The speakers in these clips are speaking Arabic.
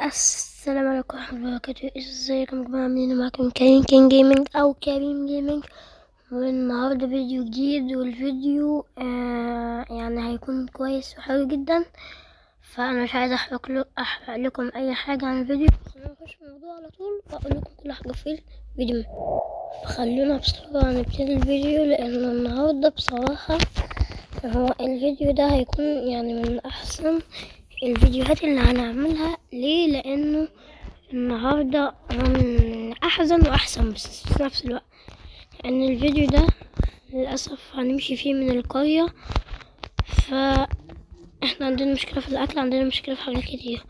السلام عليكم ورحمة الله وبركاته. ازيكم يا جماعة؟ عاملين معاكم كريم كين جيمنج او كريم جيمنج، والنهاردة فيديو جديد. والفيديو يعني هيكون كويس وحلو جدا، فانا مش عايزة احرق لكم اي حاجة عن الفيديو. خلينا نخش في الموضوع على طول واقول لكم كل حاجة في الفيديو. فخلونا بسرعة نبتدي الفيديو، لان النهاردة بصراحة هو الفيديو ده هيكون يعني من احسن الفيديوهات اللي هنعملها. ليه؟ لانه النهاردة من احزن واحسن بس في نفس الوقت، ان الفيديو ده للاسف هنمشي فيه من القرية. فاحنا عندنا مشكلة في الاكل، عندنا مشكلة في حاجات كتير.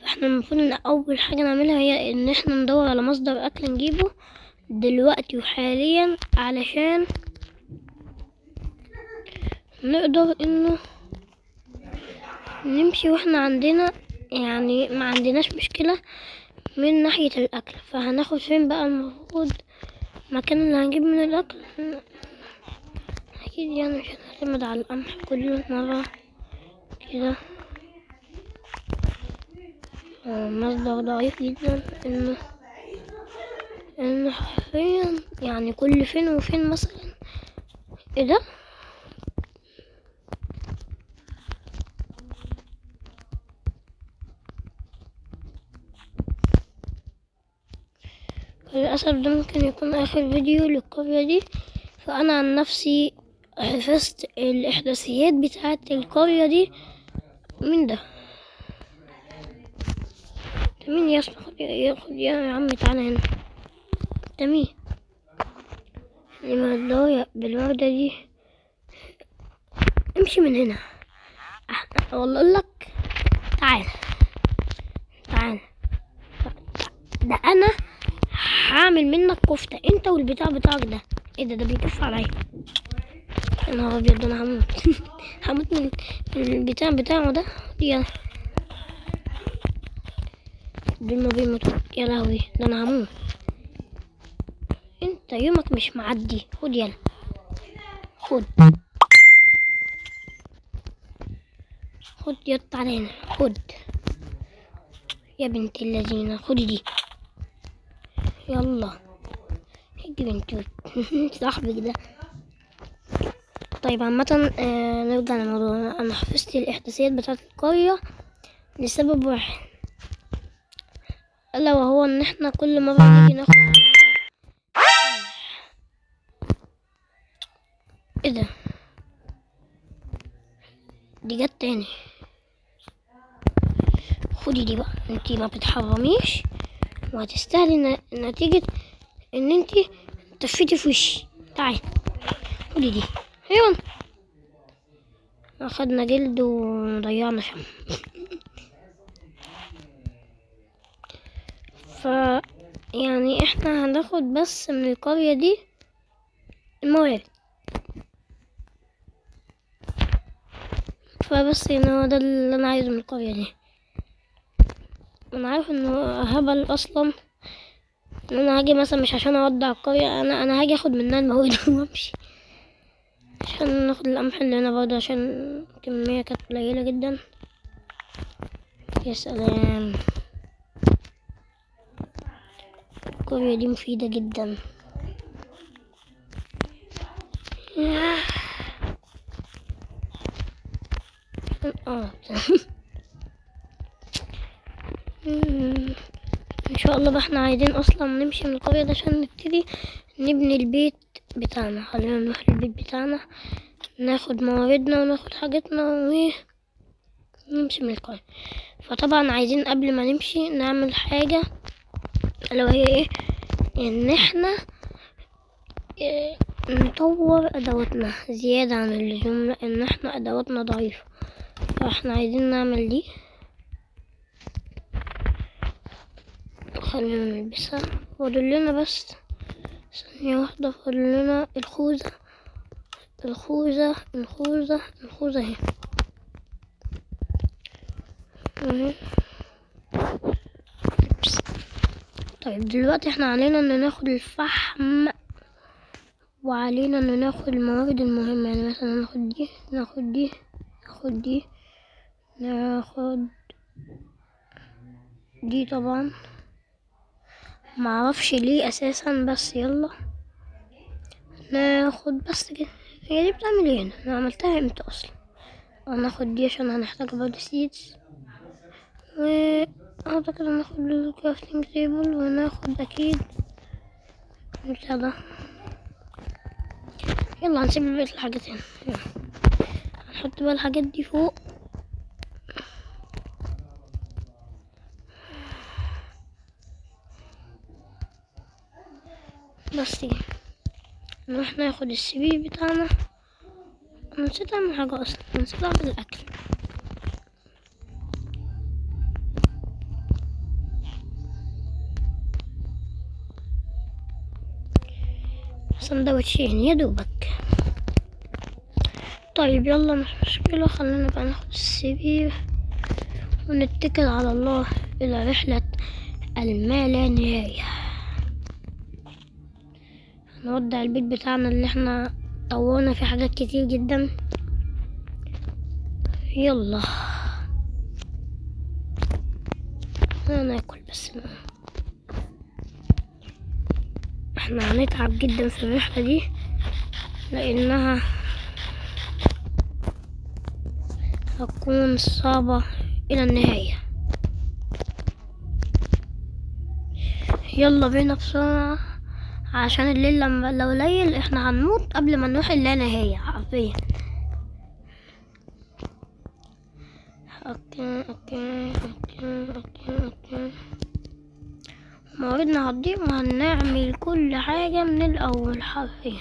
فاحنا المفروض ان اول حاجة نعملها هي ان احنا ندور على مصدر اكل نجيبه دلوقتي وحاليا، علشان نقدر انه نمشي واحنا عندنا يعني ما عندناش مشكلة من ناحية الأكل. فهناخد فين بقى المفروض مكان اللي هنجيب من الأكل؟ أكيد يعني مش هنعتمد على القمح كل مرة كده. مصدر ضعيف جدا، إنه حرفيا يعني كل فين وفين مثلا. ايه ده؟ للأسف ده ممكن يكون آخر فيديو للقرية دي. فأنا عن نفسي حفظت الإحداثيات بتاعة القرية دي من ده. مين يا اسطى؟ خد يا عم، تعالى هنا. ده مين اللي متضايق بالوردة دي؟ امشي من هنا. والله اقول لك تعال. ده انا هعمل منك كفتة انت والبتاع بتاعك ده. ايه ده بيكف عليا. يا نهار ابيض، انا هموت. هموت من البتاع بتاعه ده. يا دول ما بيموتوا. يا لهوي، ده انا هموت. انت يومك مش معدي. خد يلا، خد يا تعالى هنا. خد يا بنت اللذينه، خدي دي. يلا هدي بنتوت. صاحبك ده. طيب عامة نرجع لموضوعنا. انا حفظت الاحداثيات بتاعة القرية لسبب واحد، الا وهو ان احنا كل مرة نيجي ناخد. ايه ده؟ دي جت تاني. خدي دي بقى، انتي ما بتحرميش وهتستاهلي نتيجة ان انتي تفيتي في وشي. تعالي خدي دي. ايوه، اخدنا جلد وضيعنا شم. ف يعني احنا هناخد بس من القرية دي الموارد. فبس يعني هو ده اللي انا عايزه من القرية دي. انا عارف انه هبل اصلا ان انا هاجي مثلا مش عشان اودع القرية، انا هاجي اخد منها الموارد وامشي عشان ناخد القمح اللي هنا برضه، عشان كمية كانت قليلة جدا. يا سلام، القرية دي مفيدة جدا. ان شاء الله بقى احنا عايزين اصلا نمشي من القرية ده عشان نبتدي نبني البيت بتاعنا. خلينا نروح البيت بتاعنا، ناخد مواردنا وناخد حاجتنا ونمشي من القرية. فطبعا عايزين قبل ما نمشي نعمل حاجة، لو هي ايه؟ ان احنا نطور ادواتنا زيادة عن اللزوم، لان احنا ادواتنا ضعيفة. فاحنا عايزين نعمل دي. خلينا نلبسها. فاضلنا بس ثانية واحدة. فاضلنا الخوذة اهي. طيب دلوقتي احنا علينا ان ناخد الفحم، وعلينا ان ناخد الموارد المهمة. يعني مثلا ناخد دي ناخد دي طبعا معرفش ليه اساسا، بس يلا ناخد بس كده. هي دي بتعمل ايه هنا؟ انا عملتها امتى اصلا؟ هناخد دي عشان هنحتاج برضه سيدز، واعتقد هناخد الكرافتنج تيبل، وناخد اكيد بتاع ده. يلا هنسيب بقية الحاجات هنا. يلا هنحط بقى الحاجات دي فوق. بس كده نروح ناخد السي في بتاعنا. انا نسيت اعمل حاجة اصلا، نسيت اعمل الاكل. سندوتشين يا دوبك. طيب يلا مش مشكلة، خلينا بقى ناخد السي في ونتكل على الله إلى رحلة المالانهاية. هنودع البيت بتاعنا اللي احنا طورنا فيه حاجات كتير جدا. يلا هناكل بس. احنا هنتعب جدا في الرحلة دي لأنها هتكون صعبة إلى النهاية. يلا بينا بسرعة عشان الليل لو ليل احنا هنموت قبل ما نروح اللانهاية حرفيا. اوكي. مواردنا هتضيع وهنعمل كل حاجة من الأول حرفيا،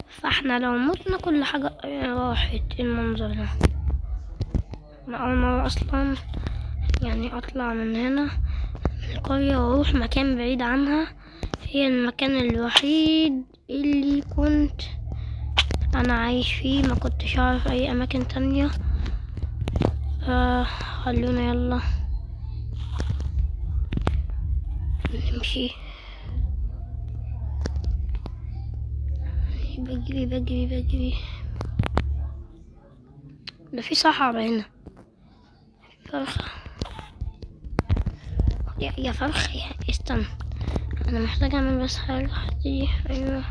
فاحنا لو متنا كل حاجة راحت. المنظر ده انا أول مرة أصلا يعني أطلع من هنا من القرية وأروح مكان بعيد عنها. هي المكان الوحيد اللي كنت أنا عايش فيه، ما كنتش أعرف أي أماكن تانية. خلونا يلا نمشي. بجري. ده في صحراء هنا، فرخة يا فرخ يا استنى. انا محتاجة اعمل بس حاجة دي. ايوه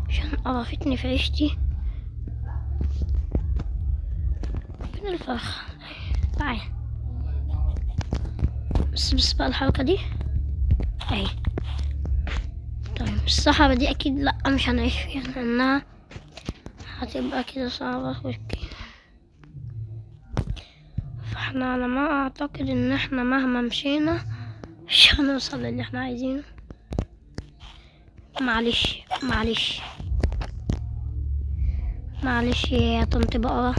عشان قرفتني في عيشتي. فين الفرخة؟ تعالى بس بقى الحركة دي اهي. طيب الصحراء دي اكيد لا مش هنعيش فيها لانها هتبقى كده صعبة وكده. فاحنا على ما اعتقد ان احنا مهما مشينا مش هنوصل للي احنا عايزينه. معلش يا طنط بقرة،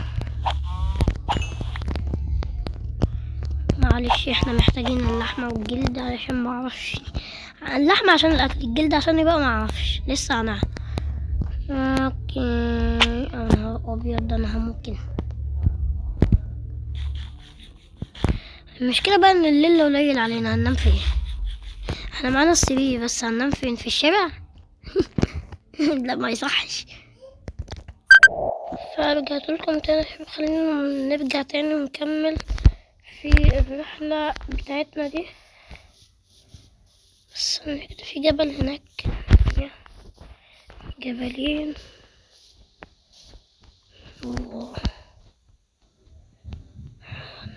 معلش احنا محتاجين اللحمة والجلد علشان معرفش. اللحمة عشان الاكل، الجلد عشان يبقى معرفش لسه هنعرف. اوكي يا نهار ابيض، ده انا ممكن. المشكلة بقى ان الليل قليل علينا، هننام فين؟ احنا معانا السرير بس هننام فين؟ في الشارع؟ لا ما يصحش. فرجعت لكم تاني، خلينا نرجع تاني ونكمل في الرحلة بتاعتنا دي. بس في جبل هناك، جبلين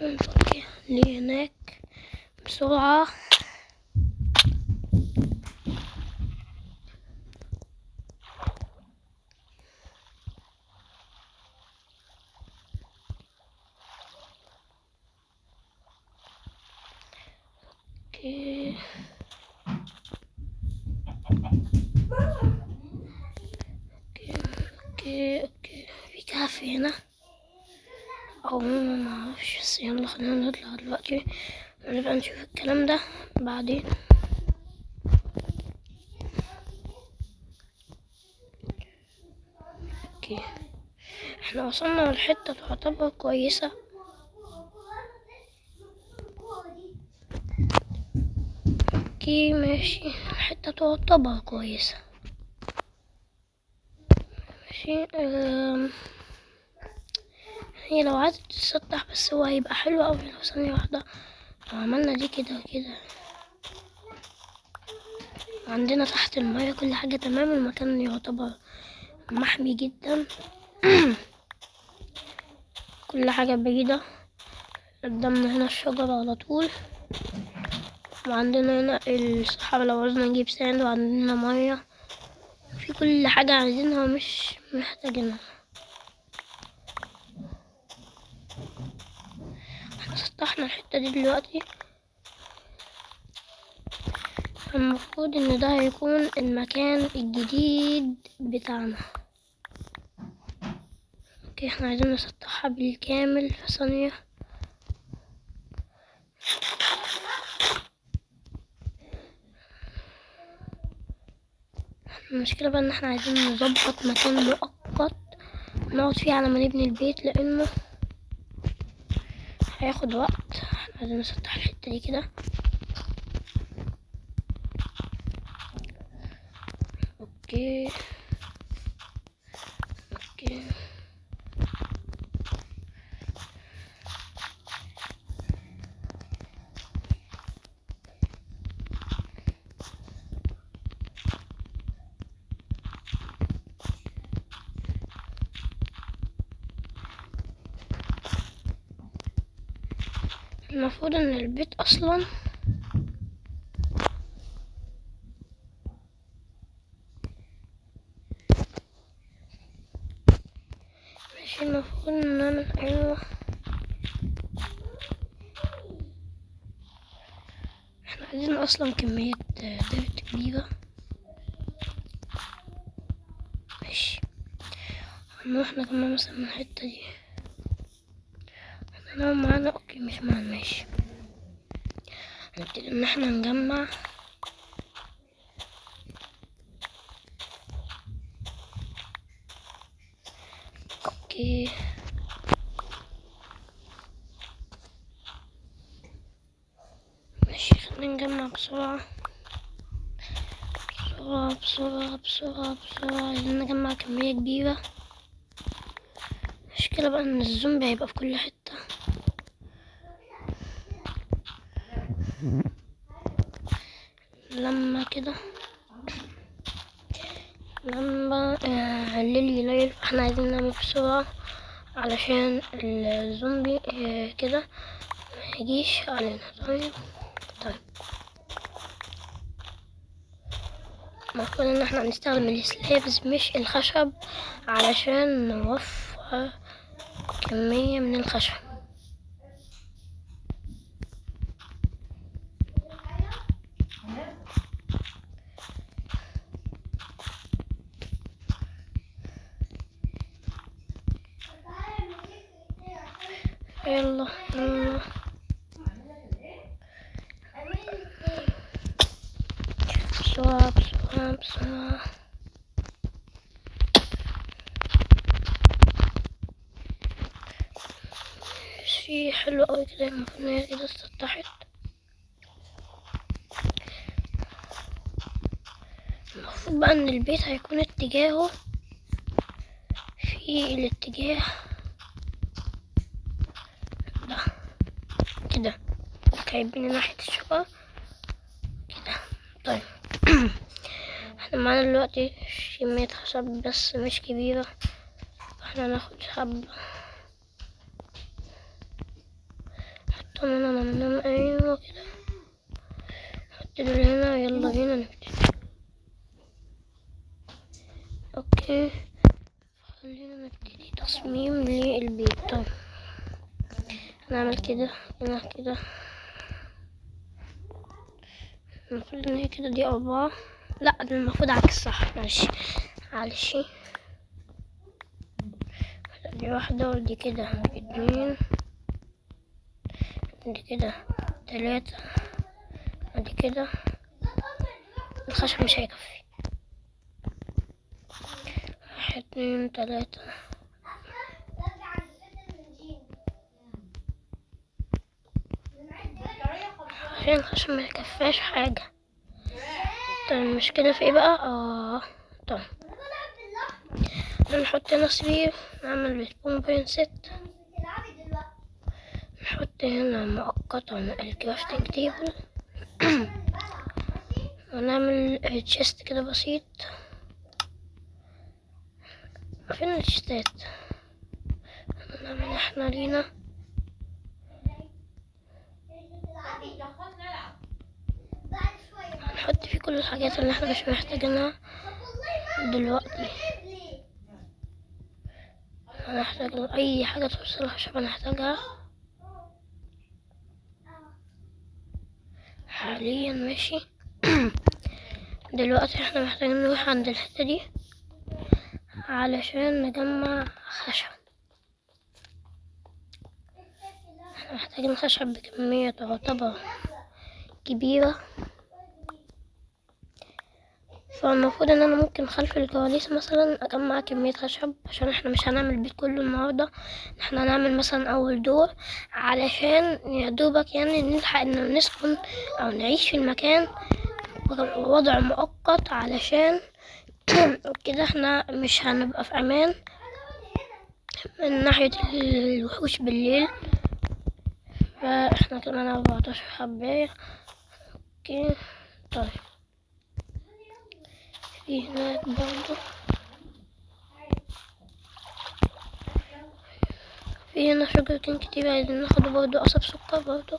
نتوجه لهناك بسرعة. اوكي في كافي هنا او ما اعرفش، بس يلا خلينا نطلع دلوقتي ونبقى نشوف الكلام ده بعدين. اوكي احنا وصلنا لحتة تعتبر كويسة. اوكي ماشي، الحتة تعتبر كويسة ماشي. هي لو عايزة تتسطح بس هو هيبقى حلو اوي لو ثانية واحدة عملنا دي كده كده. عندنا تحت المية كل حاجة تمام، المكان يعتبر محمي جدا. كل حاجة بعيدة. قدامنا هنا الشجرة على طول، وعندنا هنا الصحراء لو عاوزنا نجيب ساند، وعندنا مية في كل حاجة عايزينها مش محتاجينها. احنا سطحنا الحتة دي دلوقتي. المفروض ان ده هيكون المكان الجديد بتاعنا. اوكي، احنا عايزين نسطحها بالكامل في ثانية. المشكلة بقى ان احنا عايزين نظبط مكان مؤقت نقعد فيه على ما نبني البيت، لانه هياخد وقت. احنا عايزين نسطح الحتة دي كده. اوكي اوكي. المفروض ان البيت اصلا ماشي. المفروض ان نعمل ايوه. احنا عايزين اصلا كمية ديرت كبيرة. ماشي، هنروح احنا كمان مثلا من الحتة دي. احنا معانا اوكي، مش معانا. ماشي، هنبتدي ان احنا نجمع. اوكي، ماشي، خلينا نجمع بسرعة بسرعة بسرعة بسرعة بسرعة. عايزين نجمع كمية كبيرة. المشكلة بقى ان الزومبي هيبقى في كل حتة. لما كده لما الليل يليل، احنا عايزين نعمل بسرعة علشان الزومبي كده ميجيش علينا. طيب المفروض ان احنا هنستخدم السلابز مش الخشب علشان نوفر كمية من الخشب. يلا يلا بسرعة بسرعة بسرعة. ماشي، حلو اوي كده. المفروض ان هي كده اتسطحت. المفروض بقى ان البيت هيكون اتجاهه في الاتجاه ده كده، جايبين ناحية الشقة كده. طيب. احنا معانا دلوقتي كمية خشب بس مش كبيرة، فاحنا هناخد حبة نحطهم هنا منهم. ايوه كده، نحط دول هنا. يلا بينا نبتدي. اوكي، خلينا نبتدي تصميم للبيت. طيب، نعمل كده هنا كده. المفروض ان هي كده دي 4. لا، ده المفروض عكس. صح، معلش. دي 1 ودي كده 2، دي كده 3، ودي كده. الخشب مش هيكفي. 1 2 3. عشان الخشب ما يكفاش حاجة. طيب المشكلة في ايه بقى؟ طيب نحط هنا سرير، نعمل بالبوم بين ست، نحط هنا مؤقتا الكرافتنج تيبل ونعمل تشيست كده بسيط. فين التشيستات؟ نعمل احنا لينا نحط فيه كل الحاجات اللي احنا مش محتاجينها دلوقتي. هنحتاج اي حاجة توصل الخشب هنحتاجها حاليا، ماشي. دلوقتي احنا محتاجين نروح عند الحتة دي علشان نجمع خشب. احنا محتاجين خشب بكمية تعتبر كبيرة، فالمفروض ان انا ممكن خلف الكواليس مثلا اجمع كمية خشب، عشان احنا مش هنعمل البيت كله النهاردة. احنا هنعمل مثلا اول دور علشان يدوبك يعني نلحق ان نسكن او نعيش في المكان وضع مؤقت، علشان كده احنا مش هنبقى في امان من ناحية الوحوش بالليل. فاحنا كمان 14 حباية. اوكي طيب، في هناك برضو في هنا شجرتين كتير عايزين ناخده برضو، قصب سكر برضو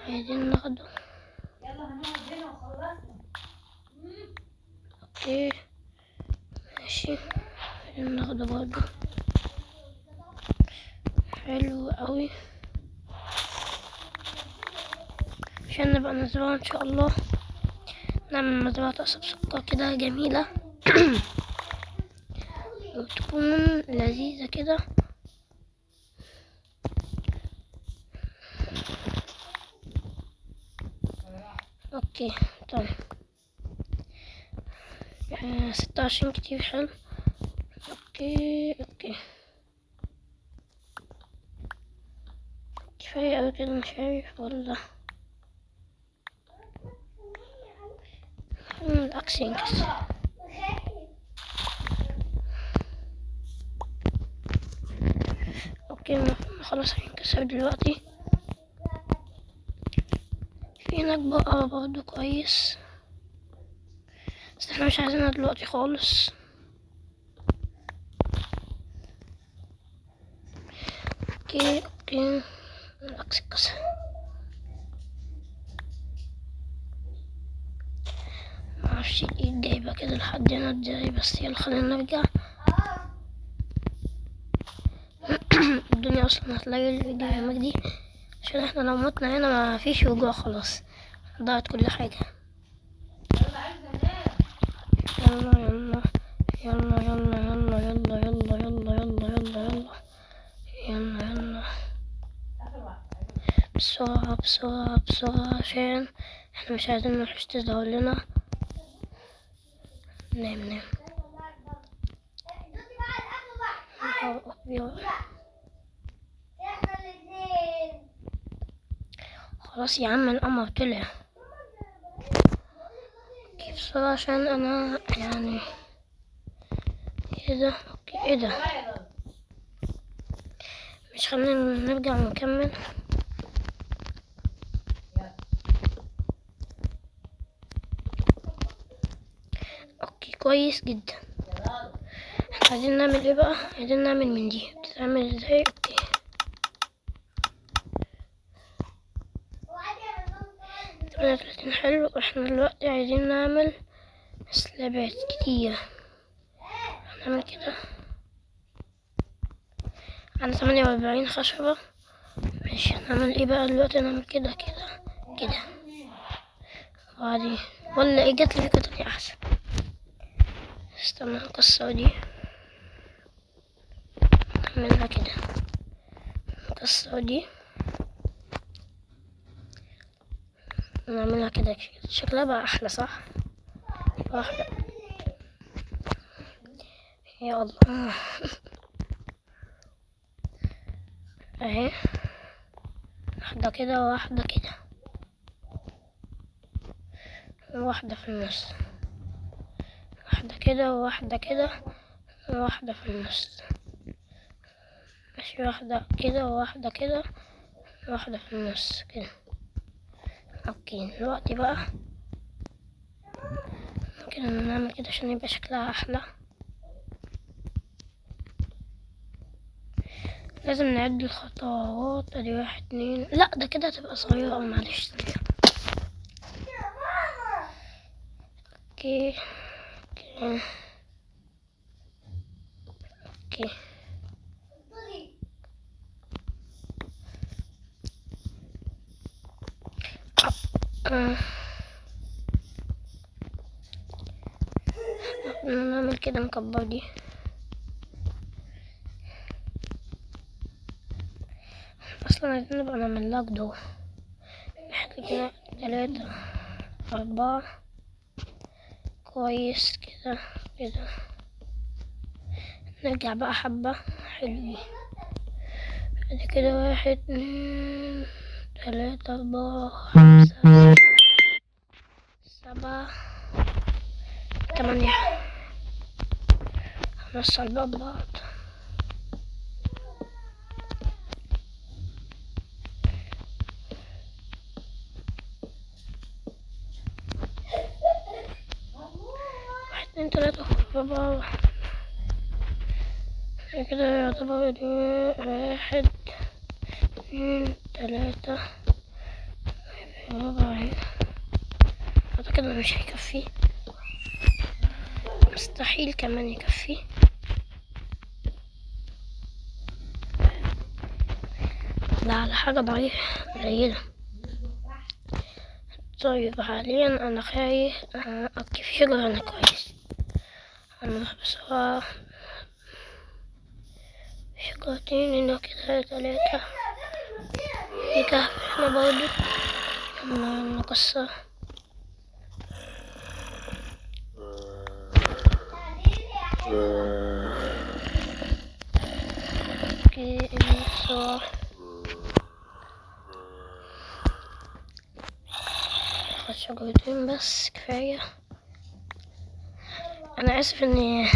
عايزين ناخده. اوكي ماشي، عايزين ناخده برضو. حلو قوي، عشان نبقى نزرعه ان شاء الله. نعمل مزرعة قصب سكر كده جميلة وتكون لذيذة كده. اوكي طيب، 26 كتير، حلو. اوكي كفاية اوي كده، مش عارف ولا العكس ينكس. اوكي خلاص هينكسر دلوقتي. في هناك بقرة برضو كويس، بس احنا مش عايزينها دلوقتي خالص. اوكي العكس اتكسر. معرفش الايد جايبة كده لحد هنا ازاي، بس يلا خلينا نرجع. الدنيا اصلا هتلاقي الفيديو هناك دي، عشان احنا لو متنا هنا ما فيش رجوع، خلاص ضاعت كل حاجة. يلا بسرعة عشان احنا مش عايزين الوحوش تظهر لنا. نام خلاص يا عم، القمر طلع. كيف بسرعة عشان انا يعني ايه ده مش خلينا نرجع ونكمل. اوكي كويس جدا. احنا عايزين نعمل ايه بقى؟ عايزين نعمل من دي، بتتعمل ازاي؟ اوكي 38 حلو. احنا دلوقتي عايزين نعمل سلابات كتير. هنعمل كده، عندنا 48 خشبة. ماشي، هنعمل ايه بقى دلوقتي؟ نعمل كده وبعدين ولا ايه؟ جاتلي فكرة تانية احسن. استنى نكسر دي، نعملها كده، نكسر دي، نعملها كده. شكلها بقى احلى صح؟ واحدة يا الله. اهي، واحدة كده وواحدة كده وواحدة في النص، واحدة كده وواحدة كده وواحدة في النص. ماشي، واحدة كده وواحدة كده واحدة في النص كده. اوكي دلوقتي بقى ممكن نعمل كده عشان يبقى شكلها احلى. لازم نعد الخطوات، ادي 1 2. لا ده كده هتبقى صغيرة اوي، معلش ثانية. اوكي اوكي اوكي. آه. نعمل كده، نكبر دي. اصلا عايزين نبقى نعمل لها جدور. نحط كده 3 4 كويس كده كده. نرجع بقى حبة حلوين. بعد كده 1 2 3 4 5 7 8. هنوصل بقى ببعض. واحد اتنين تلاتة أربعة. كده يعتبر 1 2 3 4. أعتقد إنه مش هيكفي، مستحيل كمان يكفي. ده على حاجة ضعيفة قليلة. طيب حاليا أنا خايف. أوكي في شجرة هنا كويس. هنروح بسرعة. شجرتين هنا كده 3. في كهف هنا برضه نكسر. اوكي بسرعة. شجرتين بس كفاية. أنا آسف إني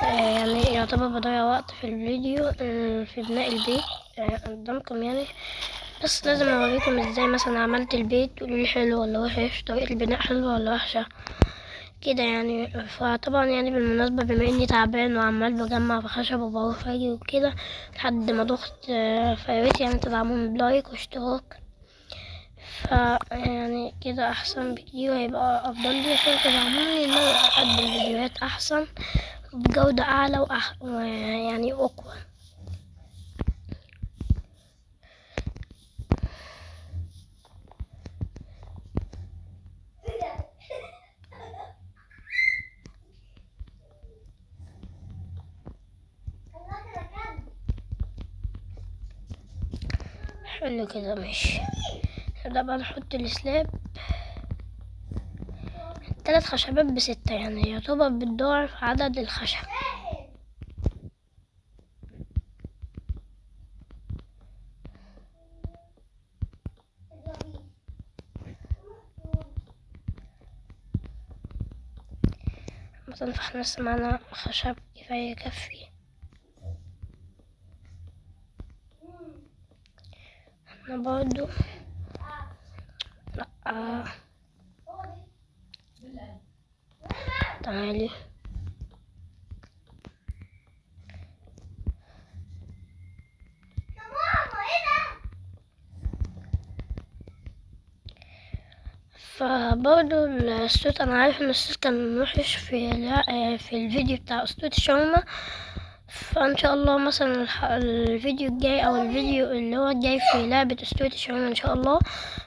يعني يعتبر بضيع وقت في الفيديو في بناء البيت قدامكم يعني، بس لازم أوريكم ازاي مثلا عملت البيت، تقولولي حلو ولا وحش، طريقة البناء حلوة ولا وحشة كده يعني. فطبعا يعني بالمناسبة بما اني تعبان وعمال بجمع في خشب وبروح اجي وكده لحد ما ضغط، فياريت يعني تدعموني بلايك واشتراك. يعني كده احسن بكتير، هيبقى افضل لي عشان تدعموني ان انا اقدم فيديوهات احسن بجودة اعلى ويعني اقوى. حلو كده ماشي. نبدأ بقى نحط السلاب. 3 خشبات ب6 يعني يعتبر بتضاعف عدد الخشب. مثلا فاحنا لسه معانا خشب كفاية يكفي. احنا برضو لأ تعالي. فبرضو الصوت، انا عارف ان الصوت كان وحش في الفيديو بتاع اسطورة الشاورما. فان شاء الله مثلا الفيديو الجاي او الفيديو اللي هو الجاي في لعبة اسطورة الشاورما ان شاء الله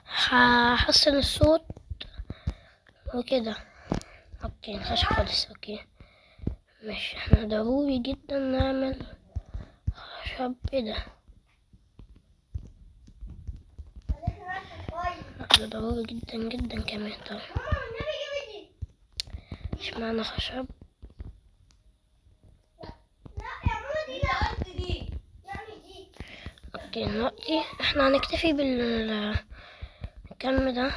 هحسن الصوت وكده. اوكي مفيهاش خالص. اوكي ماشي. احنا ضروري جدا نعمل خشب. ايه ده؟ ده ضروري جدا جدا كمان. طيب مش معنى خشب. اوكي دلوقتي احنا هنكتفي بالكم ده.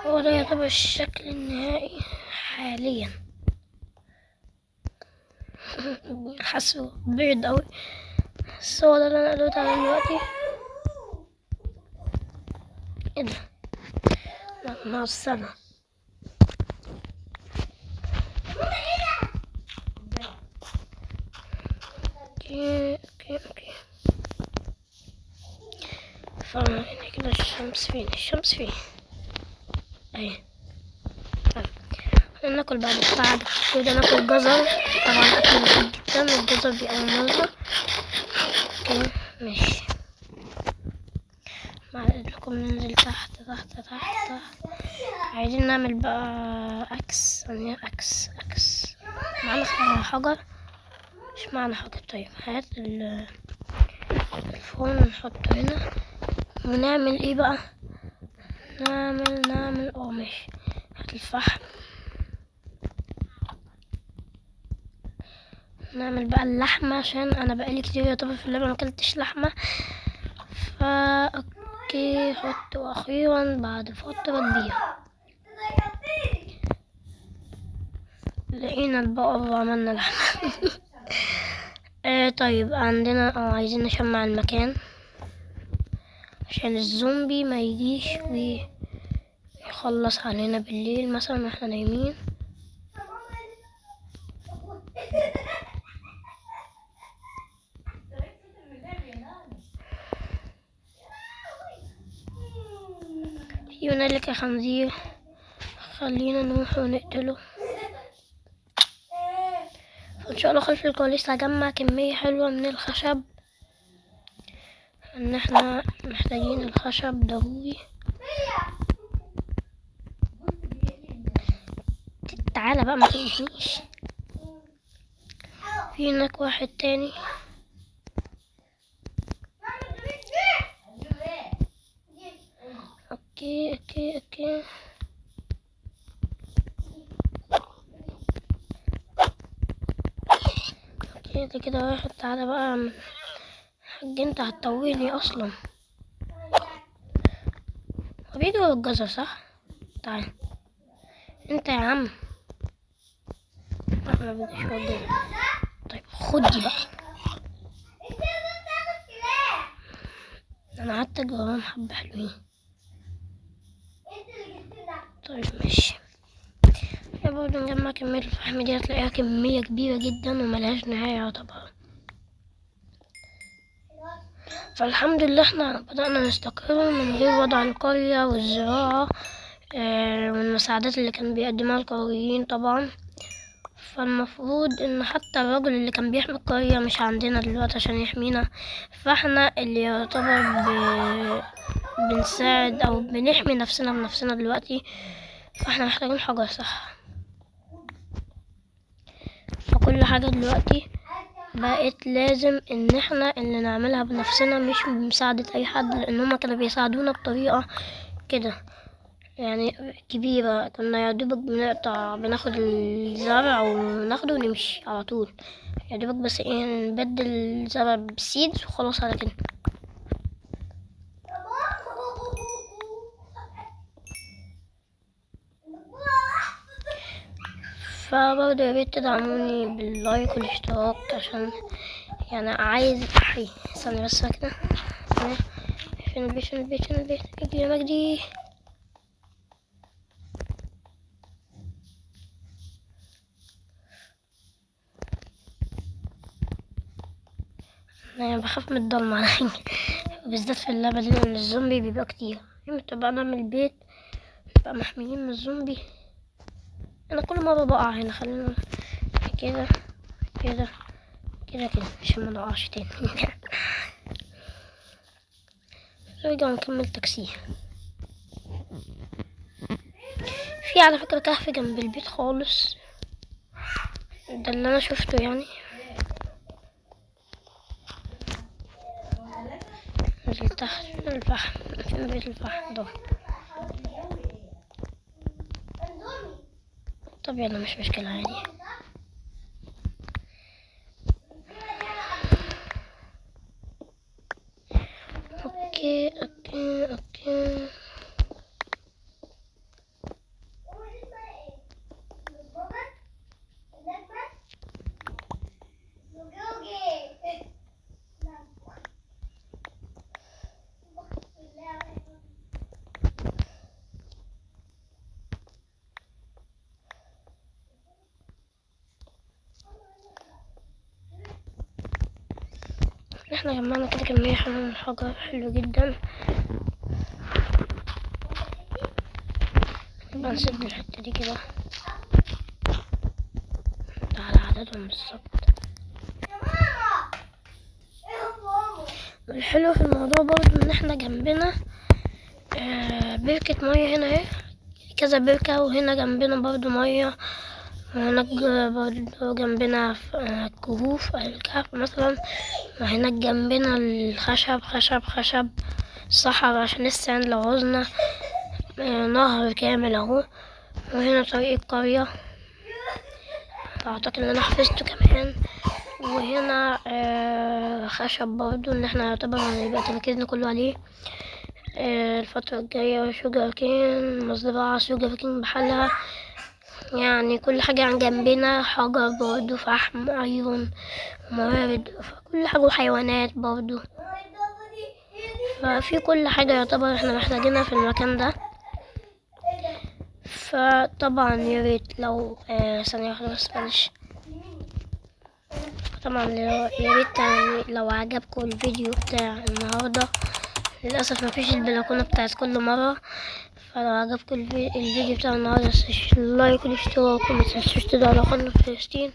هو ده يعتبر الشكل النهائي حاليا. حاسه بيض اوي، بس هو ده اللي انا قدرت عليه دلوقتي. ايه ده؟ لا، مع السنة. اوكي اوكي اوكي. فهنا كده الشمس فين؟ الشمس فين؟ اهي. ناكل بعد كده ناكل جزر. طبعا اكل مفيد جدا، الجزر بيقوي النظر. اوكي ماشي. مع اذنكم ننزل تحت تحت تحت تحت. عايزين نعمل بقى عكس، يعني عكس. معانا حجر؟ مش معانا حجر. طيب هات الفرن نحطه هنا ونعمل ايه بقى؟ نعمل ماشي. هات الفحم. نعمل بقى اللحمة عشان انا بقالي كتير يعتبر في اللعبة ماكلتش لحمة. اوكي حط، واخيرا بعد فترة كبيرة لقينا البقر وعملنا لحمة. طيب عندنا عايزين نشمع المكان عشان الزومبي ما يجيش ويخلص علينا بالليل مثلا واحنا نايمين. في هنالك خنزير، خلينا نروح ونقتله. ان شاء الله خلف الكواليس هجمع كمية حلوة من الخشب، ان احنا محتاجين الخشب ضروري. تعالى بقى ما تقفنيش. في هناك واحد تاني. اوكي اوكي اوكي. اوكي كده واحد. تعالى بقى حاج، انت هتطولي اصلا. هو بيجي ورا الجزر صح؟ تعال انت يا عم. ما بيجيش ورا الجزر. طيب خد دي بقى. انا قعدت جواهم حبة حلوين. طيب ماشي. يا برضه نجمع كمية الفحم دي، هتلاقيها كمية كبيرة جدا وملهاش نهاية طبعا. فالحمد لله احنا بدأنا نستقر من غير وضع القرية والزراعة والمساعدات اللي كان بيقدمها القرويين طبعا. فالمفروض ان حتى الراجل اللي كان بيحمي القرية مش عندنا دلوقتي عشان يحمينا، فاحنا اللي يعتبر بنساعد او بنحمي نفسنا بنفسنا دلوقتي. فاحنا محتاجين حجر صح. فكل حاجة دلوقتي بقت لازم ان احنا اللي نعملها بنفسنا مش بمساعدة اي حد، لان هما كانوا بيساعدونا بطريقة كده يعني كبيرة. كنا يا دوبك بناخد الزرع وناخده ونمشي على طول. يا دوبك بس ايه نبدل الزرع بسيدز وخلاص على كده. فبرضه يا ريت تدعموني باللايك والاشتراك عشان يعني عايز احيي. ثانية بس كده. فين البيت اجري يا مجدي. انا بخاف من الضلمة. بالذات في اللعبة دي لان الزومبي بيبقى كتير. امتى بقى نعمل بيت نبقى محميين من الزومبي؟ انا كل مرة بقع هنا. خلينا كده كده كده عشان ما نقعش تاني. نرجع نكمل تكسير. في على فكرة كهف جنب البيت خالص، ده اللي انا شفته يعني. نزل تحت. فين الفحم؟ فين بيت الفحم ده؟ طب يلا مش مشكلة عادي. اوكي اوكي اوكي. احنا جمعنا كده كمية حلوة من الحجر، حلو جدا. نبقى نسد الحتة دي كده على عددهم بالظبط. الحلو في الموضوع برضو ان احنا جنبنا بركة مية هنا اهي، كذا بركة، وهنا جنبنا برضو مية، وهناك برضو جنبنا كهوف الكهف مثلا، وهناك جنبنا الخشب خشب صحراء عشان السند لو عوزنا، نهر كامل اهو. وهنا طريق القرية اعتقد ان انا حفظته كمان. وهنا خشب برضو ان احنا يعتبر هيبقى تركيزنا كله عليه الفترة الجاية. شجر كين، مزرعة شجر كين بحالها، يعني كل حاجة عن جنبنا، حجر برضو، فحم، ايرون، موارد، كل حاجة، وحيوانات برضو. ففي كل حاجة يعتبر احنا محتاجينها في المكان ده. فطبعا ياريت لو ثانية واحدة بس معلش. طبعا ياريت يعني لو عجبكم الفيديو بتاع النهاردة، للأسف مفيش البلكونة بتاعت كل مرة، فلو عجبكم الفيديو بتاع النهاردة لايك والاشتراك، ومتنسوش تدعوا على قناة فلسطين.